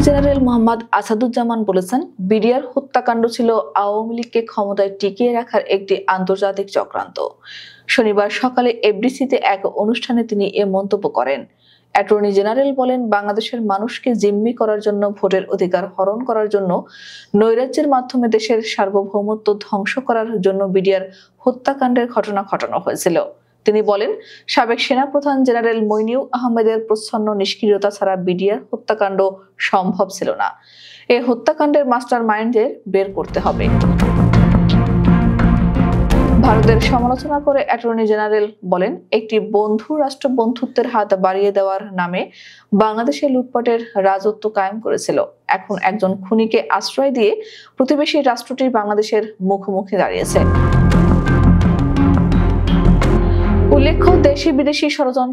General Mohammad Asaduzzaman বলেছেন, BDR হত্যাকাণ্ড ছিল আওয়ামী লীগকে ক্ষমতায় টিকিয়ে রাখার একটি আন্তর্জাতিক চক্রান্ত। শনিবার সকালে এফডিসিতে এক অনুষ্ঠানে তিনি এ মন্তব্য করেন। অ্যাটর্নি জেনারেল বলেন, বাংলাদেশের মানুষকে জিম্মি করার জন্য, ভোটের অধিকার হরণ করার জন্য, নৈরাজ্যের মাধ্যমে দেশের সার্বভৌমত্ব ধ্বংস করার জন্য বিডিআর হত্যাকাণ্ডের ঘটনা ঘটানো হয়েছিল। তিনি বলেন, সাবেক সেনাপ্রধান জেনারেল মইনুল আহমেদের প্রচ্ছন্ন নিষ্ক্রিয়তা ছাড়া বিডিআর হত্যাকাণ্ড সম্ভব ছিল না। এই হত্যাকাণ্ডের মাস্টার মাইন্ডদের বের করতে হবে। ভারতের সমালোচনা করে অ্যাটর্নি জেনারেল বলেন, একটি বন্ধু রাষ্ট্র বন্ধুত্বের হাত বাড়িয়ে দেওয়ার নামে বাংলাদেশে লুটপাটের রাজত্ব কায়েম করেছিল। এখন একজন খুনিকে আশ্রয় দিয়ে প্রতিবেশী রাষ্ট্রটি বাংলাদেশের মুখোমুখি দাঁড়িয়েছে। উল্লেখ্য, দেশি বিদেশি ষড়যন্ত্র